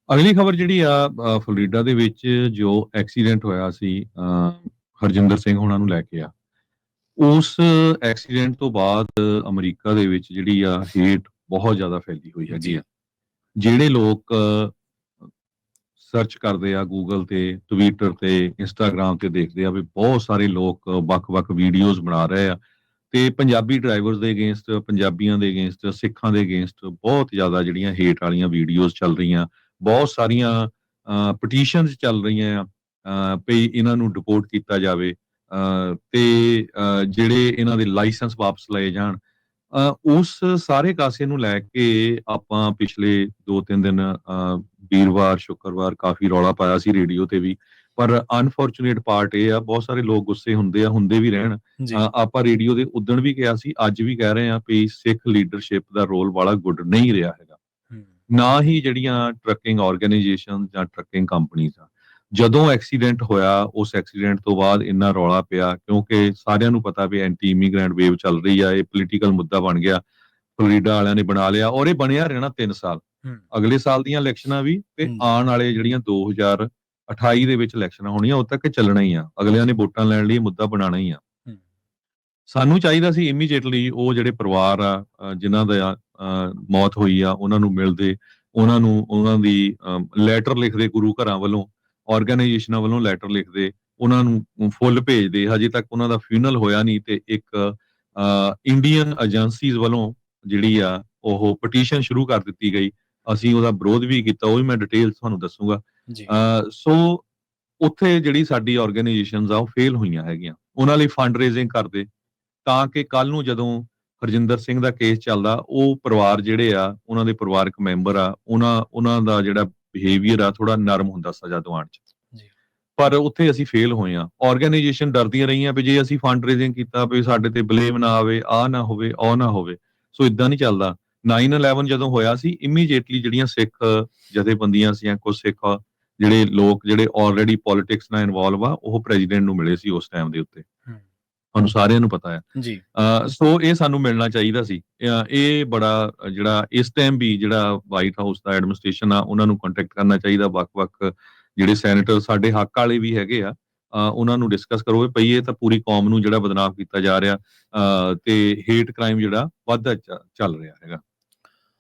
ਅਗਲੀ ਖਬਰ ਜਿਹੜੀ ਆ ਫਲੋਰੀਡਾ ਦੇ ਵਿੱਚ ਜੋ ਐਕਸੀਡੈਂਟ ਹੋਇਆ ਸੀ ਹਰਜਿੰਦਰ ਸਿੰਘ ਹੋਣਾ ਨੂੰ ਲੈ ਕੇ ਆ। ਉਸ ਐਕਸੀਡੈਂਟ ਤੋਂ ਬਾਅਦ ਅਮਰੀਕਾ ਦੇ ਵਿੱਚ ਜਿਹੜੀ ਆ ਹੇਟ ਬਹੁਤ ਜ਼ਿਆਦਾ ਫੈਲੀ ਹੋਈ ਹੈਗੀ ਜੀ। ਆ। ਜਿਹੜੇ ਲੋਕ ਸਰਚ ਕਰਦੇ ਆ ਗੂਗਲ ਤੇ, ਟਵਿੱਟਰ ਤੇ, ਇੰਸਟਾਗ੍ਰਾਮ ਤੇ ਦੇਖਦੇ ਆ ਵੀ ਬਹੁਤ ਸਾਰੇ ਲੋਕ ਵੱਖ-ਵੱਖ ਵੀਡੀਓਜ਼ ਬਣਾ ਰਹੇ ਆ ਤੇ ਪੰਜਾਬੀ ਡਰਾਈਵਰਸ ਦੇ ਅਗੇਂਸਟ, ਪੰਜਾਬੀਆਂ ਦੇ ਅਗੇਂਸਟ, ਸਿੱਖਾਂ ਦੇ ਅਗੇਂਸਟ ਬਹੁਤ ਜ਼ਿਆਦਾ ਜਿਹੜੀਆਂ ਹੇਟ ਵਾਲੀਆਂ ਵੀਡੀਓਜ਼ ਚੱਲ ਰਹੀਆਂ। ਬਹੁਤ ਸਾਰੀਆਂ ਪਟੀਸ਼ਨਸ ਚੱਲ ਰਹੀਆਂ ਆ ਵੀ ਇਹਨਾਂ ਨੂੰ ਡਿਪੋਰਟ ਕੀਤਾ ਜਾਵੇ ਤੇ ਜਿਹੜੇ ਇਹਨਾਂ ਦੇ ਲਾਇਸੈਂਸ ਵਾਪਸ ਲਏ ਜਾਣ। ਉਸ ਸਾਰੇ ਕਾਸੇ ਨੂੰ ਲੈ ਕੇ ਆਪਾਂ ਪਿਛਲੇ 2-3 ਦਿਨ ਵੀਰਵਾਰ, ਸ਼ੁੱਕਰਵਾਰ ਕਾਫੀ ਰੌਲਾ ਪਾਇਆ ਸੀ ਰੇਡੀਓ ਤੇ ਵੀ। ਪਰ ਅਨਫੋਰਚੂਨੇਟ ਪਾਰਟ ਇਹ ਆ ਬਹੁਤ ਸਾਰੇ ਲੋਕ ਗੁੱਸੇ ਹੁੰਦੇ ਆ, ਹੁੰਦੇ ਵੀ ਰਹਿਣ। ਆਪਾਂ ਰੇਡੀਓ ਦੇ ਉਦਣ ਵੀ ਕਿਹਾ ਸੀ, ਅੱਜ ਵੀ ਕਹਿ ਰਹੇ ਆ ਵੀ ਸਿੱਖ ਲੀਡਰਸ਼ਿਪ ਦਾ ਰੋਲ ਵਾਲਾ ਗੁੱਡ ਨਹੀਂ ਰਿਹਾ ਹੈਗਾ। ਨਾ ਹੀ ਜਿਹੜੀਆਂ ਟਰੱਕਿੰਗ ਆਰਗੇਨਾਈਜੇਸ਼ਨ ਜਾਂ ਟਰੱਕਿੰਗ ਕੰਪਨੀਆਂ ਆ। ਜਦੋਂ ਐਕਸੀਡੈਂਟ ਹੋਇਆ ਉਸ ਐਕਸੀਡੈਂਟ ਤੋਂ ਬਾਅਦ ਇੰਨਾ ਰੌਲਾ ਪਿਆ ਕਿਉਂਕਿ ਸਾਰਿਆਂ ਨੂੰ ਪਤਾ ਵੀ ਐਂਟੀ ਇਮੀਗ੍ਰੈਂਟ ਵੇਵ ਚੱਲ ਰਹੀ ਆ, ਇਹ ਪੋਲੀਟੀਕਲ ਮੁੱਦਾ ਬਣ ਗਿਆ। ਫਲੋਰੀਡਾ ਵਾਲਿਆਂ ਨੇ ਬਣਾ ਲਿਆ ਔਰ ਇਹ ਬਣਿਆ ਰਹਿਣਾ 3 ਸਾਲ। ਅਗਲੇ ਸਾਲ ਦੀਆਂ ਇਲੈਕਸ਼ਨਾਂ ਵੀ ਤੇ ਆਉਣ ਵਾਲੇ ਜਿਹੜੀਆਂ 2028 ਦੇ ਵਿੱਚ ਇਲੈਕਸ਼ਨਾਂ ਹੋਣੀਆਂ ਉਦ ਤੱਕ ਚੱਲਣਾ ਹੀ ਆ। ਅਗਲਿਆਂ ਨੇ ਵੋਟਾਂ ਲੈਣ ਲਈ ਮੁੱਦਾ ਬਣਾਉਣਾ ਹੀ ਆ। ਸਾਨੂੰ ਚਾਹੀਦਾ ਸੀ ਇਮੀਡੀਏਟਲੀ ਉਹ ਜਿਹੜੇ ਪਰਿਵਾਰ ਆ ਜਿਨ੍ਹਾਂ ਦਾ ਮੌਤ ਹੋਈ ਆ ਉਹਨਾਂ ਨੂੰ ਮਿਲਦੇ, ਉਹਨਾਂ ਨੂੰ ਉਹਨਾਂ ਦੀ ਲੈਟਰ ਲਿਖਦੇ, ਗੁਰੂ ਘਰਾਂ ਵੱਲੋਂ, ਆਰਗੇਨਾਈਜੇਸ਼ਨਾਂ ਵੱਲੋਂ ਲੈਟਰ ਲਿਖਦੇ, ਉਹਨਾਂ ਨੂੰ ਫੁੱਲ ਭੇਜਦੇ। ਹਜੇ ਤੱਕ ਉਹਨਾਂ ਦਾ ਫਿਊਨਲ ਹੋਇਆ ਨਹੀਂ ਤੇ ਇੱਕ ਇੰਡੀਅਨ ਏਜੰਸੀਜ਼ ਵੱਲੋਂ ਜਿਹੜੀ ਆ ਉਹ ਪਟੀਸ਼ਨ ਸ਼ੁਰੂ ਕਰ ਦਿੱਤੀ ਗਈ। ਅਸੀਂ ਉਹਦਾ ਵਿਰੋਧ ਵੀ ਕੀਤਾ, ਉਹ ਵੀ ਮੈਂ ਡਿਟੇਲ ਤੁਹਾਨੂੰ ਦੱਸੂਗਾ। ਸੋ ਉੱਥੇ ਜਿਹੜੀ ਸਾਡੀ ਆਰਗੇਨਾਈਜੇਸ਼ਨਸ ਆ ਉਹ ਫੇਲ ਹੋਈਆਂ ਹੈਗੀਆਂ। ਉਹਨਾਂ ਲਈ ਫੰਡ ਰੇਜ਼ਿੰਗ ਕਰਦੇ ਤਾਂ ਕਿ ਕੱਲ ਨੂੰ ਜਦੋਂ ਹਰਜਿੰਦਰ ਸਿੰਘ ਦਾ ਕੇਸ ਚੱਲਦਾ ਉਹ ਪਰਿਵਾਰ ਜਿਹੜੇ ਆ ਉਹਨਾਂ ਦੇ ਪਰਿਵਾਰਕ ਮੈਂਬਰ ਆ ਉਹਨਾਂ ਦਾ ਜਿਹੜਾ ਬਿਹੇਵੀਅਰ ਆ ਥੋੜਾ ਨਰਮ ਹੁੰਦਾ ਸਜ਼ਾ ਦਿਵਾਉਣ ਚ। ਪਰ ਉੱਥੇ ਅਸੀਂ ਫੇਲ ਹੋਏ ਆ। ਆਰਗੇਨਾਈਜੇਸ਼ਨ ਡਰਦੀਆਂ ਰਹੀਆਂ ਵੀ ਜੇ ਅਸੀਂ ਫੰਡ ਰੇਜ਼ਿੰਗ ਕੀਤਾ ਵੀ ਸਾਡੇ ਤੇ ਬਲੇਮ ਨਾ ਆਵੇ, ਆ ਨਾ ਹੋਵੇ, ਉਹ ਨਾ ਹੋਵੇ। ਸੋ ਇਦਾਂ ਨਹੀਂ ਚੱਲਦਾ। 9/11 ਜਦੋਂ ਹੋਇਆ ਸੀ ਇਮੀਡੀਏਟਲੀ ਜਿਹੜੀਆਂ ਸਿੱਖ ਜਥੇਬੰਦੀਆਂ ਸੀ, ਕੁਝ ਸਿੱਖ ਜਿਹੜੇ ਲੋਕ ਜਿਹੜੇ ਆਲਰੇਡੀ ਪੋਲਿਟਿਕਸ ਨਾਲ ਇਨਵੋਲਵ ਆ ਉਹ ਪ੍ਰੈਜ਼ੀਡੈਂਟ ਨੂੰ ਮਿਲੇ ਸੀ ਉਸ ਟਾਈਮ ਦੇ ਉੱਤੇ। ਤੁਹਾਨੂੰ ਸਾਰਿਆਂ ਨੂੰ ਪਤਾ ਹੈ। ਸੋ ਇਹ ਸਾਨੂੰ ਮਿਲਣਾ ਚਾਹੀਦਾ ਸੀ। ਇਹ ਬੜਾ ਜਿਹੜਾ ਇਸ ਟਾਈਮ ਵੀ ਜਿਹੜਾ ਵਾਈਟ ਹਾਊਸ ਦਾ ਐਡਮਿਨਿਸਟ੍ਰੇਸ਼ਨ ਆ ਉਹਨਾਂ ਨੂੰ ਕੰਟੈਕਟ ਕਰਨਾ ਚਾਹੀਦਾ। ਵੱਖ-ਵੱਖ ਜਿਹੜੇ ਸੈਨੇਟਰ ਸਾਡੇ ਹੱਕ ਵਾਲੇ ਵੀ ਹੈਗੇ ਆ ਉਹਨਾਂ ਨੂੰ ਡਿਸਕਸ ਕਰੋ ਪਈ ਇਹ ਤਾਂ ਪੂਰੀ ਕੌਮ ਨੂੰ ਜਿਹੜਾ ਬਦਨਾਮ ਕੀਤਾ ਜਾ ਰਿਹਾ ਤੇ ਹੇਟ ਕ੍ਰਾਈਮ ਜਿਹੜਾ ਵੱਧਦਾ ਚੱਲ ਰਿਹਾ ਹੈਗਾ।